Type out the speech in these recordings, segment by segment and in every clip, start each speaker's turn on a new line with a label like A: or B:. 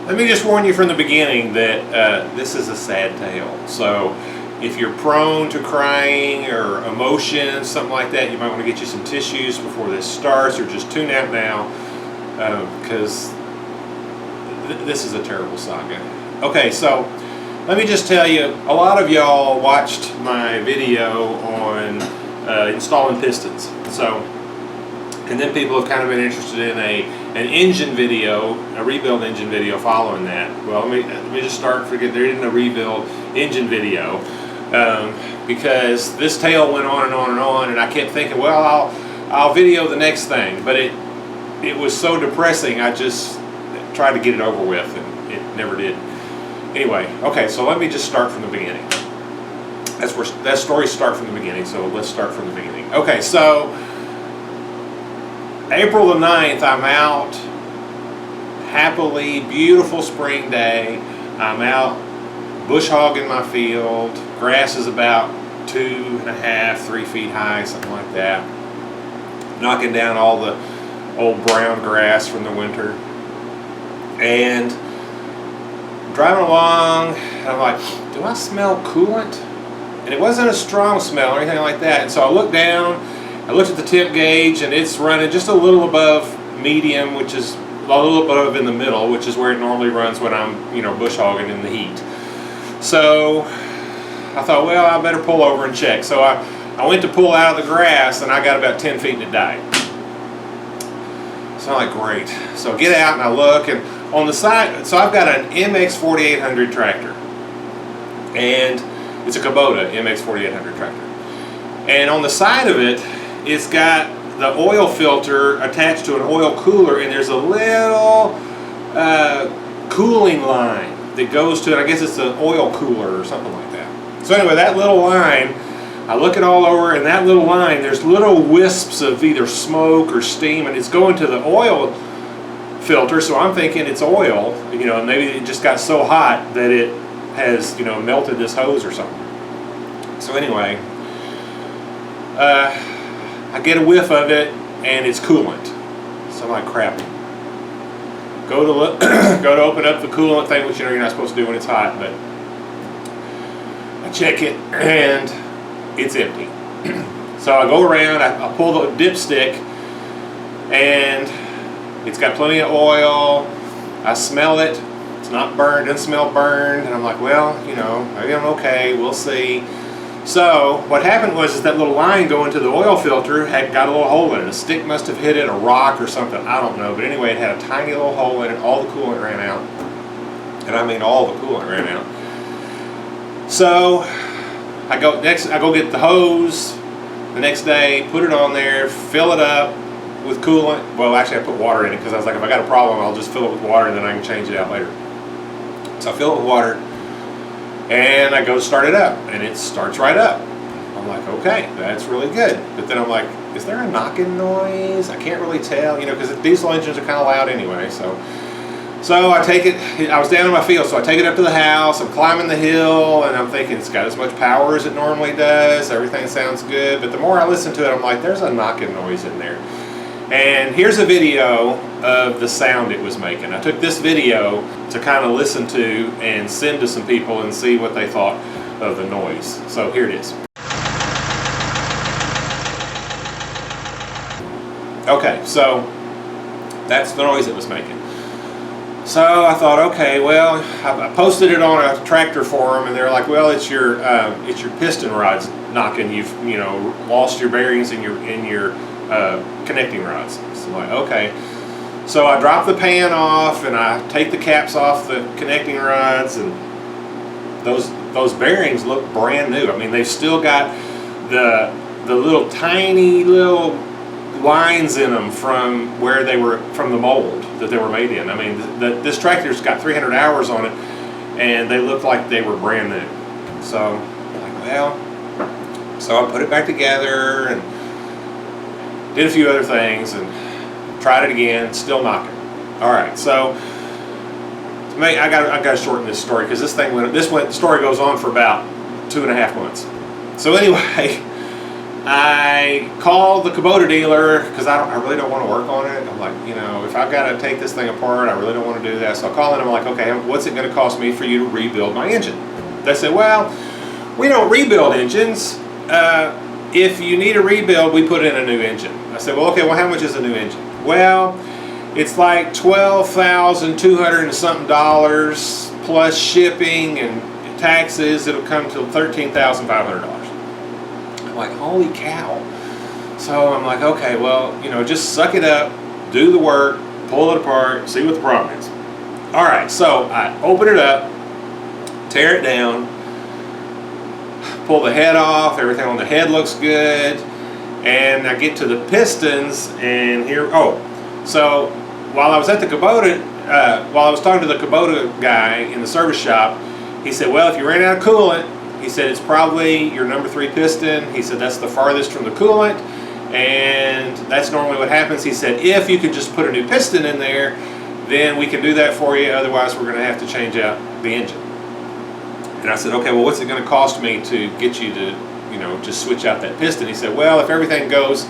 A: Let me just warn you from the beginning that this is a sad tale. So if you're prone to crying or emotions, something like that, you might want to get you some tissues before this starts, or just tune out now, because this is a terrible saga. Okay, so let me just tell you, a lot of y'all watched my video on installing pistons. So, and then people have kind of been interested in an engine video, a rebuild engine video following that. Well, let me just start, there isn't a rebuild engine video, because this tale went on and on and on, and I kept thinking, well, I'll video the next thing, but it was so depressing, I just tried to get it over with, and it never did. Anyway, okay, so let me just start from the beginning. That's where that stories start from the beginning, so let's start from the beginning. Okay, so April the 9th, I'm out, happily, beautiful spring day. I'm out bush hogging my field. Grass is about 2.5, 3 feet high, something like that. Knocking down all the old brown grass from the winter. And driving along, and I'm like, do I smell coolant? And it wasn't a strong smell or anything like that. And so I looked down, I looked at the temp gauge, and it's running just a little above medium, which is a little above in the middle, which is where it normally runs when I'm, bush hogging in the heat. So I thought, well, I better pull over and check. So I went to pull out of the grass, and I got about 10 feet and it died. So I'm like, great. So I get out and I look, and on the side, so I've got an MX 4800 tractor, and it's a Kubota MX 4800 tractor. And on the side of it, it's got the oil filter attached to an oil cooler, and there's a little cooling line that goes to it. I guess it's an oil cooler or something like that. So anyway, that little line, I look it all over, and that little line, there's little wisps of either smoke or steam, and it's going to the oil filter, so I'm thinking it's oil, and maybe it just got so hot that it has, melted this hose or something. So anyway, I get a whiff of it, and it's coolant. So I'm like, crap. Go to open up the coolant thing, which you're not supposed to do when it's hot, but I check it, and it's empty. So I go around, I pull the dipstick, and it's got plenty of oil. I smell it. It's not burned, doesn't smell burned. And I'm like, well, maybe I'm okay, we'll see. So what happened was that little line going to the oil filter had got a little hole in it. A stick must have hit it, a rock or something, I don't know. But anyway, it had a tiny little hole in it. All the coolant ran out. And I mean all the coolant ran out. So I go get the hose the next day, put it on there, fill it up with coolant. Well, actually I put water in it, because I was like, if I got a problem, I'll just fill it with water and then I can change it out later. So I fill it with water, and I go start it up, and it starts right up. I'm like, okay, that's really good. But then I'm like, is there a knocking noise? I can't really tell, because diesel engines are kind of loud anyway. So I take it, I was down in my field, so I take it up to the house. I'm climbing the hill, and I'm thinking it's got as much power as it normally does. Everything sounds good. But the more I listen to it, I'm like, there's a knocking noise in there. And here's a video of the sound it was making. I took this video to kind of listen to and send to some people and see what they thought of the noise. So here it is. Okay, so that's the noise it was making. So I thought, okay, well, I posted it on a tractor forum, and they're like, well, it's your piston rods knocking. You've lost your bearings in your connecting rods. So I'm like, okay. So I drop the pan off, and I take the caps off the connecting rods, and those bearings look brand new. I mean, they've still got the little tiny little lines in them from where they were, from the mold that they were made in. I mean, this tractor's got 300 hours on it, and they look like they were brand new. So I'm like, well, so I put it back together and did a few other things and tried it again, still knocking. All right, so I got to shorten this story, because the story goes on for about 2.5 months. So anyway, I called the Kubota dealer because I really don't want to work on it. I'm like, you know, if I've got to take this thing apart, I really don't want to do that. So I call in, I'm like, okay, what's it going to cost me for you to rebuild my engine? They said, well, we don't rebuild engines. If you need a rebuild, we put in a new engine. I said, well, okay, well, how much is a new engine? Well, it's like $12,200 and something dollars plus shipping and taxes. It'll come to $13,500. I'm like, holy cow. So I'm like, okay, well, you know, just suck it up, do the work, pull it apart, see what the problem is. All right, so I open it up, tear it down, pull the head off, everything on the head looks good, and I get to the pistons, and here, so while I was at the Kubota, while I was talking to the Kubota guy in the service shop, he said, well, if you ran out of coolant, he said, it's probably your number 3 piston. He said, that's the farthest from the coolant, and that's normally what happens. He said, if you could just put a new piston in there, then we can do that for you. Otherwise, we're going to have to change out the engine. And I said, okay, well, what's it going to cost me to get you to, you know, just switch out that piston? He said, well, if everything goes,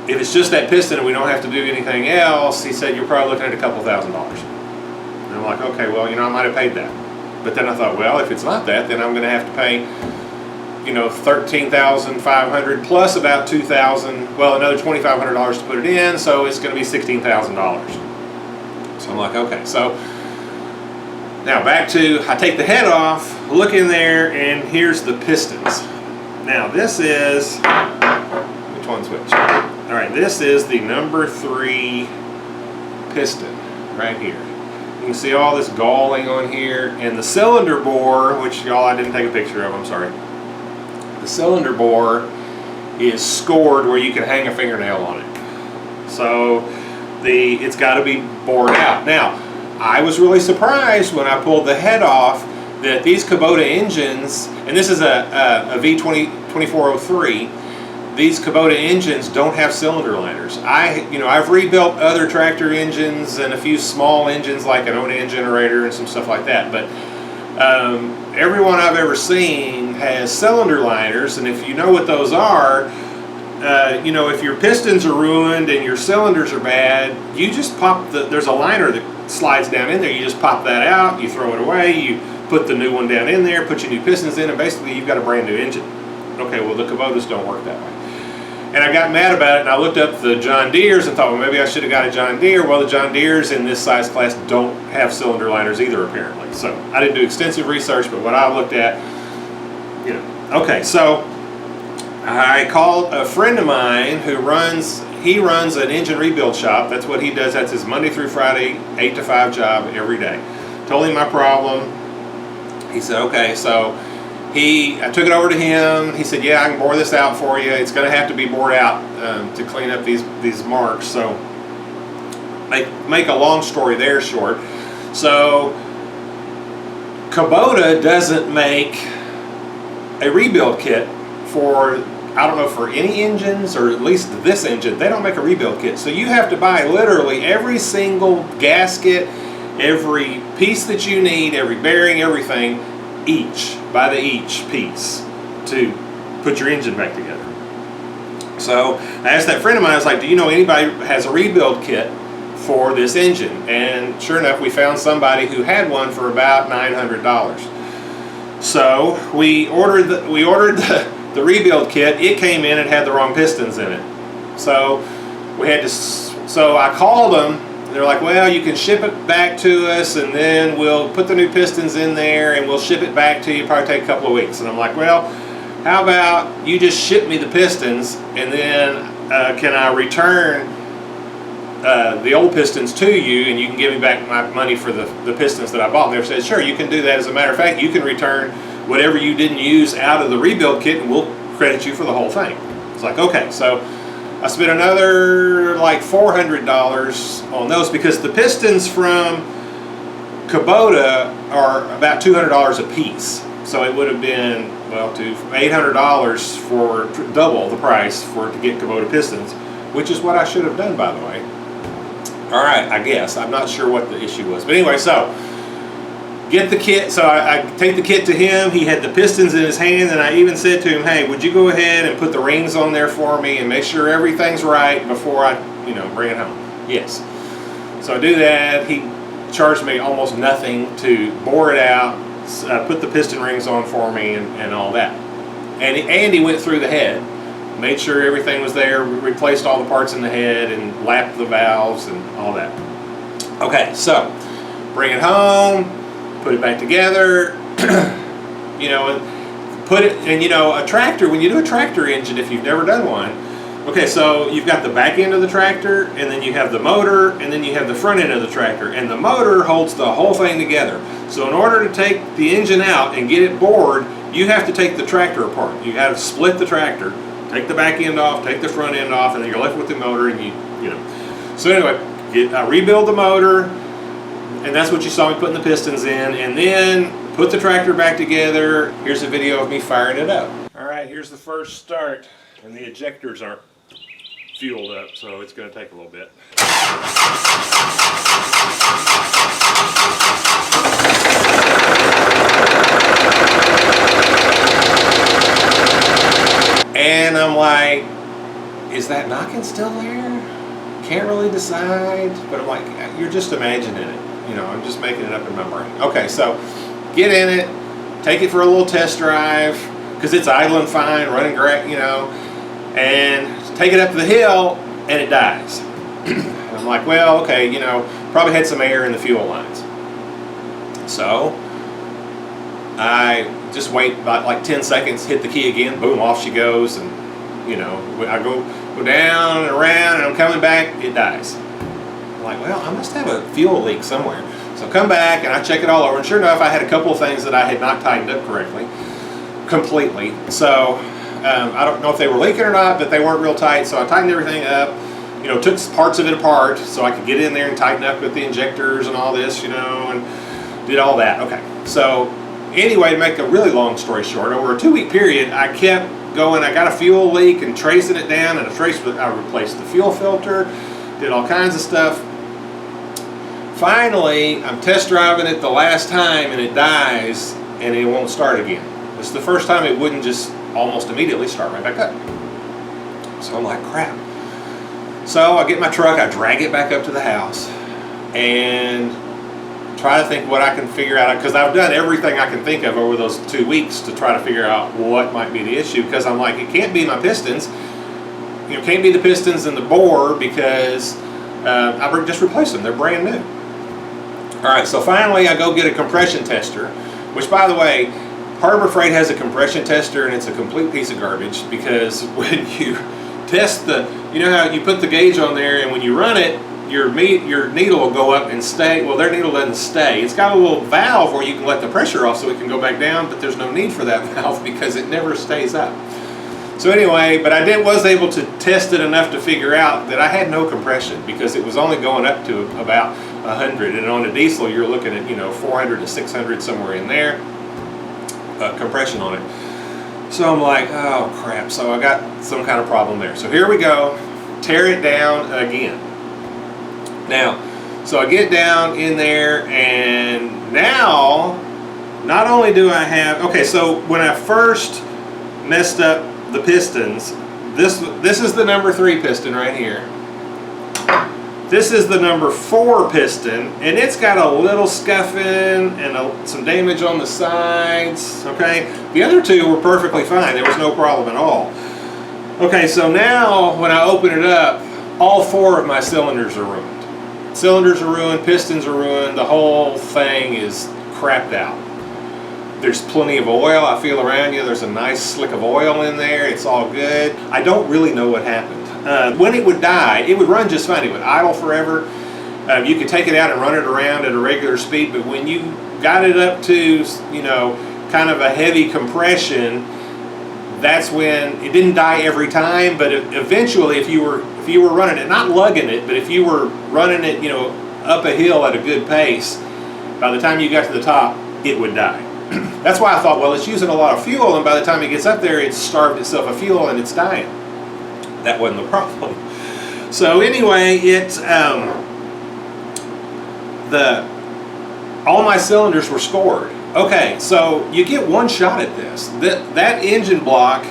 A: if it's just that piston and we don't have to do anything else, he said, you're probably looking at a couple $1,000s. And I'm like, okay, well, you know, I might have paid that. But then I thought, well, if it's not that, then I'm going to have to pay, you know, $13,500 plus about $2,000, well, another $2,500 to put it in, so it's going to be $16,000. So I'm like, okay, so now back to, I take the head off, look in there, and here's the pistons. Now this is, which one's which? All right, this is the number 3 piston right here. You can see all this galling on here, and the cylinder bore, which y'all I didn't take a picture of, I'm sorry. The cylinder bore is scored where you can hang a fingernail on it. So it's got to be bored out. Now, I was really surprised when I pulled the head off that these Kubota engines, and this is a V2403, these Kubota engines don't have cylinder liners. I've rebuilt other tractor engines and a few small engines like an Onan generator and some stuff like that, but every one I've ever seen has cylinder liners, and if you know what those are, you know, if your pistons are ruined and your cylinders are bad, you just pop there's a liner that slides down in there, you just pop that out, you throw it away, you put the new one down in there, put your new pistons in, and basically you've got a brand new engine. Okay, well, the Kubotas don't work that way. And I got mad about it, and I looked up the John Deeres and thought, well, maybe I should have got a John Deere. Well, the John Deeres in this size class don't have cylinder liners either, apparently. So I didn't do extensive research, but what I looked at, you know. Okay, so I called a friend of mine who runs an engine rebuild shop. That's what he does. That's his Monday through Friday, 8 to 5 job every day. Told him my problem. He said, okay, so I took it over to him. He said, yeah, I can bore this out for you. It's going to have to be bored out to clean up these marks. So make a long story there short. So Kubota doesn't make a rebuild kit for, I don't know, for any engines, or at least this engine. They don't make a rebuild kit. So you have to buy literally every single gasket, every piece that you need, every bearing, everything, by each piece to put your engine back together. So I asked that friend of mine, I was like, do you know anybody who has a rebuild kit for this engine? And sure enough, we found somebody who had one for about $900. So we ordered the rebuild kit. It came in, it had the wrong pistons in it. So I called them. They're like, well, you can ship it back to us, and then we'll put the new pistons in there and we'll ship it back to you. Probably take a couple of weeks. And I'm like, well, how about you just ship me the pistons, and then can I return the old pistons to you, and you can give me back my money for the pistons that I bought? And they said, sure, you can do that. As a matter of fact, you can return whatever you didn't use out of the rebuild kit, and we'll credit you for the whole thing. It's like, okay. So I spent another like $400 on those, because the pistons from Kubota are about $200 a piece. So it would have been, well, $800 for double the price to get Kubota pistons, which is what I should have done, by the way. All right, I guess. I'm not sure what the issue was. But anyway, so get the kit. So I take the kit to him. He had the pistons in his hand, and I even said to him, hey, would you go ahead and put the rings on there for me and make sure everything's right before I, bring it home? Yes. So I do that. He charged me almost nothing to bore it out, put the piston rings on for me, and all that. And he went through the head, made sure everything was there, replaced all the parts in the head, and lapped the valves and all that. Okay, so bring it home, put it back together, and put it, and a tractor, when you do a tractor engine, if you've never done one, okay, so you've got the back end of the tractor, and then you have the motor, and then you have the front end of the tractor, and the motor holds the whole thing together. So in order to take the engine out and get it bored, you have to take the tractor apart. You have to split the tractor, take the back end off, take the front end off, and then you're left with the motor, and So anyway, I rebuild the motor, and that's what you saw me putting the pistons in, and then put the tractor back together. Here's a video of me firing it up. All right, here's the first start, and the ejectors aren't fueled up, so it's going to take a little bit. And I'm like, is that knocking still there? Can't really decide, but I'm like, you're just imagining it. I'm just making it up in my brain. Okay, so get in it, take it for a little test drive, because it's idling fine, running great, and take it up the hill, and it dies. I'm like, well, okay, probably had some air in the fuel lines. So I just wait about like 10 seconds, hit the key again, boom, off she goes, and I go down and around, and I'm coming back, it dies. I'm like, well, I must have a fuel leak somewhere. So I come back and I check it all over, and sure enough, I had a couple of things that I had not tightened up correctly, completely. So I don't know if they were leaking or not, but they weren't real tight, so I tightened everything up, took parts of it apart so I could get in there and tighten up with the injectors and all this, and did all that. Okay, so anyway, to make a really long story short, over a 2-week period, I kept going. I got a fuel leak and tracing it down, and I replaced the fuel filter, did all kinds of stuff. Finally, I'm test driving it the last time, and it dies, and it won't start again. This is the first time it wouldn't just almost immediately start right back up. So I'm like, crap. So I get my truck, I drag it back up to the house, and try to think what I can figure out, because I've done everything I can think of over those 2 weeks to try to figure out what might be the issue, because I'm like, it can't be my pistons. It can't be the pistons and the bore, because I just replaced them. They're brand new. All right, so finally I go get a compression tester, which, by the way, Harbor Freight has a compression tester, and it's a complete piece of garbage, because when you test how you put the gauge on there, and when you run it, your needle will go up and stay. Well, their needle doesn't stay. It's got a little valve where you can let the pressure off so it can go back down, but there's no need for that valve because it never stays up. So anyway, but I was able to test it enough to figure out that I had no compression, because it was only going up to about 100, and on a diesel you're looking at 400 to 600, somewhere in there, compression on it. So I'm like, oh crap, so I got some kind of problem there. So here we go, tear it down again. Now, so I get down in there, and now not only do I have, okay, so when I first messed up the pistons, this is the number 3 piston right here. This is the number 4 piston, and it's got a little scuffing and some damage on the sides, okay? The other 2 were perfectly fine. There was no problem at all. Okay, so now when I open it up, all 4 of my cylinders are ruined. Cylinders are ruined, pistons are ruined, the whole thing is crapped out. There's plenty of oil. I feel around you, there's a nice slick of oil in there. It's all good. I don't really know what happened. When it would die, it would run just fine. It would idle forever. You could take it out and run it around at a regular speed, but when you got it up to, kind of a heavy compression, that's when it didn't die every time, but eventually if you were running it, not lugging it, but if you were running it, up a hill at a good pace, by the time you got to the top, it would die. That's why I thought, well, it's using a lot of fuel, and by the time it gets up there, it's starved itself of fuel and it's dying. That wasn't the problem. So anyway, all my cylinders were scored. Okay, so you get one shot at this. That engine block,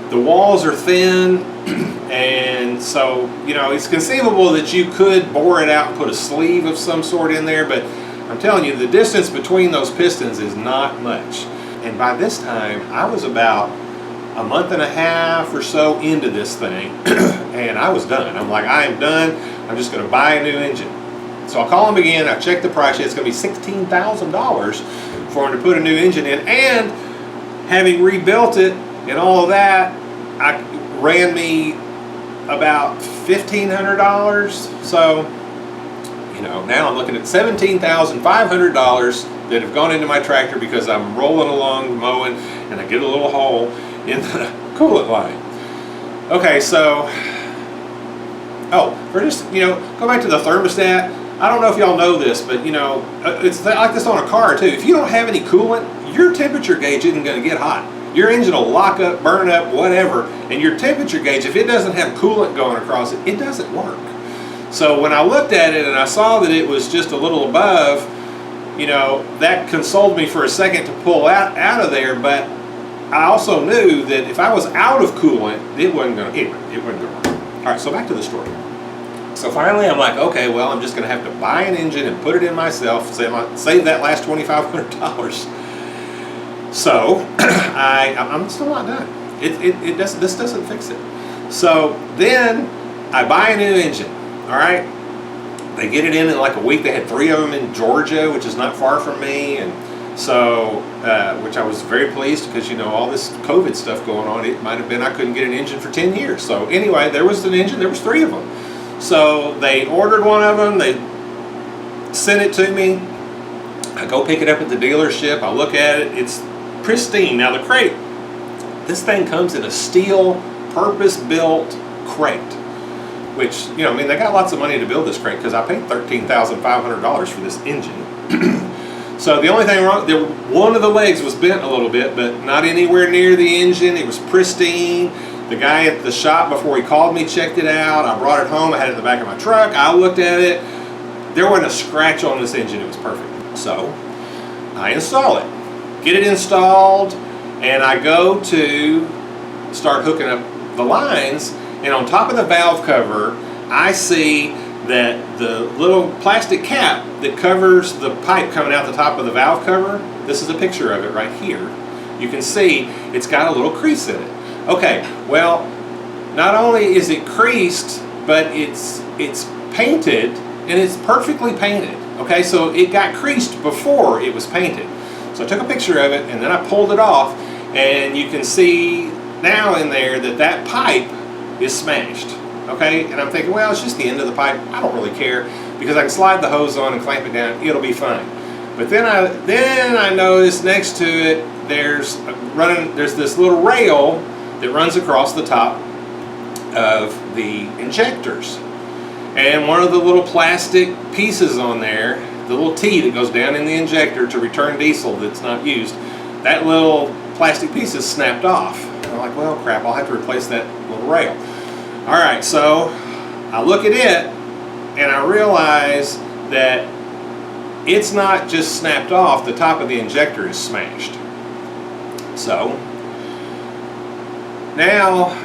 A: the walls are thin, and so, you know, it's conceivable that you could bore it out and put a sleeve of some sort in there, but I'm telling you, the distance between those pistons is not much. And by this time, I was about a month and a half or so into this thing, and I was done. I'm like, I am done. I'm just going to buy a new engine. So I call him again. I check the price. It's going to be $16,000 for him to put a new engine in, and having rebuilt it and all of that, I ran me about $1,500. So, you know, now I'm looking at $17,500 that have gone into my tractor because I'm rolling along mowing and I get a little hole in the coolant line. Okay, so, for just, you know, go back to the thermostat. I don't know if y'all know this, but, you know, it's like this on a car too. If you don't have any coolant, your temperature gauge isn't going to get hot. Your engine will lock up, burn up, whatever, and your temperature gauge, if it doesn't have coolant going across it, it doesn't work. So when I looked at it and I saw that it was just a little above, you know, that consoled me for a second to pull out of there, but I also knew that if I was out of coolant, it wasn't going to work. All right, so back to the story. So finally I'm like, okay, well, I'm just going to have to buy an engine and put it in myself, save that last $2,500. So I'm still not done. This doesn't fix it. So then I buy a new engine. All right, they get it in like a week. They had 3 of them in Georgia, which is not far from me, and so which I was very pleased because, you know, all this COVID stuff going on. It might have been I couldn't get an engine for 10 years. So anyway, there was an engine. There was 3 of them. So they ordered one of them. They sent it to me. I go pick it up at the dealership. I look at it. It's pristine. Now the crate, this thing comes in a steel, purpose-built crate. Which, you know, I mean, they got lots of money to build this crate because I paid $13,500 for this engine. So the only thing wrong, one of the legs was bent a little bit, but not anywhere near the engine. It was pristine. The guy at the shop, before he called me, checked it out. I brought it home. I had it in the back of my truck. I looked at it. There wasn't a scratch on this engine. It was perfect. So I install it. Get it installed, and I go to start hooking up the lines. And on top of the valve cover, I see that the little plastic cap that covers the pipe coming out the top of the valve cover, this is a picture of it right here. You can see it's got a little crease in it. Okay, well, not only is it creased, but it's painted, and it's perfectly painted. Okay, so it got creased before it was painted. So I took a picture of it, and then I pulled it off, and you can see now in there that pipe is smashed. Okay, and I'm thinking, well, it's just the end of the pipe. I don't really care because I can slide the hose on and clamp it down. It'll be fine. But then I noticed next to it there's this little rail that runs across the top of the injectors, and one of the little plastic pieces on there, the little T that goes down in the injector to return diesel that's not used, that little plastic piece is snapped off. And I'm like, well, crap, I'll have to replace that little rail. All right, so I look at it and I realize that it's not just snapped off, the top of the injector is smashed. So now,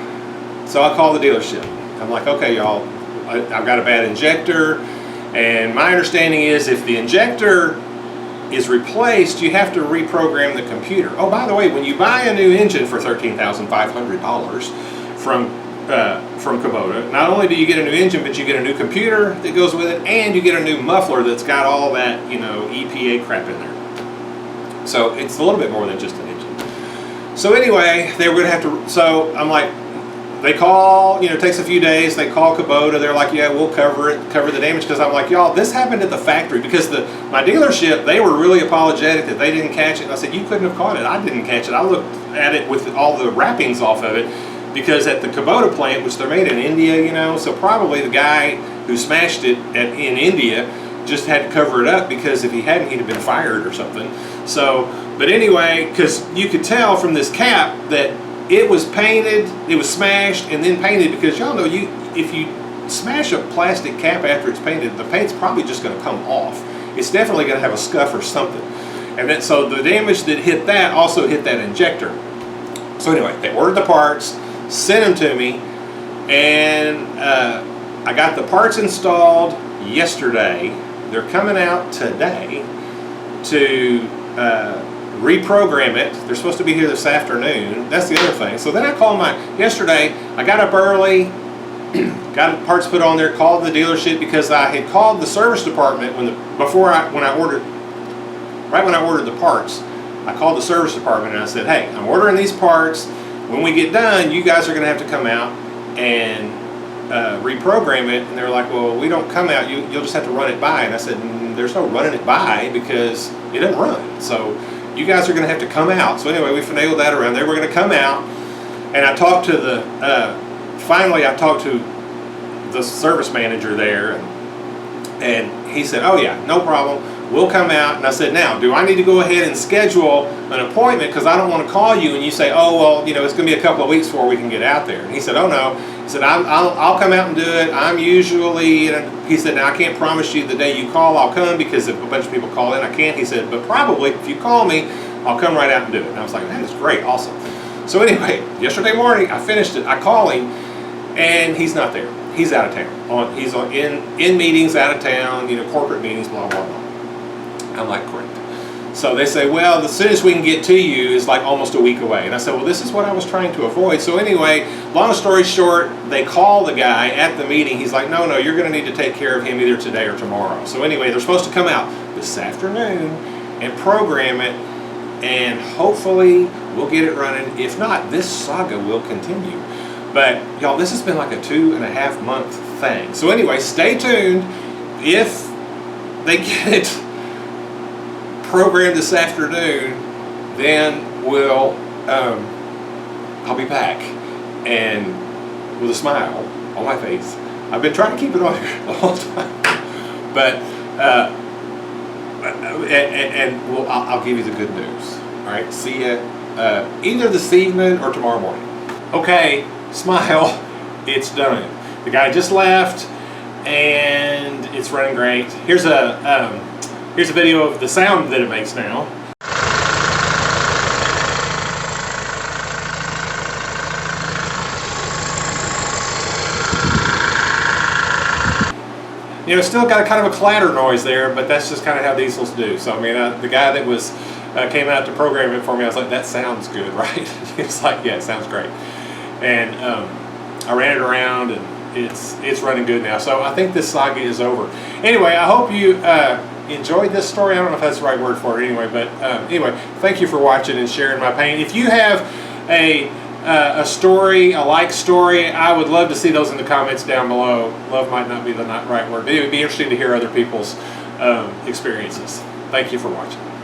A: I call the dealership. I'm like, okay, y'all, I've got a bad injector, and my understanding is if the injector is replaced, you have to reprogram the computer. Oh, by the way, when you buy a new engine for $13,500 from Kubota, not only do you get a new engine, but you get a new computer that goes with it, and you get a new muffler that's got all that, you know, EPA crap in there. So it's a little bit more than just an engine. So anyway, they were going to have to, so I'm like, they call, you know, it takes a few days, they call Kubota, they're like, yeah, we'll cover the damage, because I'm like, y'all, this happened at the factory, because my dealership, they were really apologetic that they didn't catch it. And I said, you couldn't have caught it. I didn't catch it. I looked at it with all the wrappings off of it, because at the Kubota plant, which they're made in India, you know, so probably the guy who smashed it in India just had to cover it up, because if he hadn't, he'd have been fired or something. So, but anyway, because you could tell from this cap that it was painted, it was smashed and then painted, because y'all know, if you smash a plastic cap after it's painted, the paint's probably just going to come off. it's definitely going to have a scuff or something. And then, so the damage that hit that also hit that injector. So anyway, they ordered the parts, sent them to me, and I got the parts installed yesterday. They're coming out today to reprogram it. They're supposed to be here this afternoon. That's the other thing. So then I called yesterday, I got up early, got parts put on there, called the dealership because I had called the service department when I ordered the parts. I called the service department and I said, hey, I'm ordering these parts. When we get done, you guys are going to have to come out and reprogram it. And they're like, well, we don't come out. You'll just have to run it by. And I said, there's no running it by because it doesn't run. So you guys are going to have to come out. So anyway, we finagled that around. They were going to come out, and I talked to finally I talked to the service manager there, and he said, oh yeah, no problem. We'll come out. And I said, now, do I need to go ahead and schedule an appointment? Because I don't want to call you and you say, oh, well, it's going to be a couple of weeks before we can get out there. And he said, oh, no. He said, I'll come out and do it. I'm usually, he said, now I can't promise you the day you call I'll come because if a bunch of people call in, I can't. He said, but probably if you call me, I'll come right out and do it. And I was like, that is great, awesome. So anyway, yesterday morning, I finished it. I call him, and he's not there. He's out of town. He's in meetings out of town, corporate meetings, blah, blah, blah. I'm like, great. So they say, well, the soonest we can get to you is like almost a week away. And I said, well, this is what I was trying to avoid. So anyway, long story short, they call the guy at the meeting. He's like, no, you're going to need to take care of him either today or tomorrow. So anyway, they're supposed to come out this afternoon and program it, and hopefully we'll get it running. If not, this saga will continue. But y'all, this has been like a 2.5 month thing. So anyway, stay tuned. If they get it programmed this afternoon, then I'll be back and with a smile on my face. I've been trying to keep it on here the whole time, but I'll give you the good news. All right, see you either this evening or tomorrow morning. Okay, smile. It's done. The guy just left, and it's running great. Here's a video of the sound that it makes now. It's still got a kind of a clatter noise there, but that's just kind of how diesels do. So I mean, the guy that came out to program it for me, I was like, that sounds good, right? He was like, yeah, it sounds great. And I ran it around, and it's running good now. So I think this saga is over. Anyway, I hope you enjoyed this story. I don't know if that's the right word for it anyway, but anyway, thank you for watching and sharing my pain. If you have a story, a like story, I would love to see those in the comments down below. Love might not be the right word, but it would be interesting to hear other people's experiences. Thank you for watching.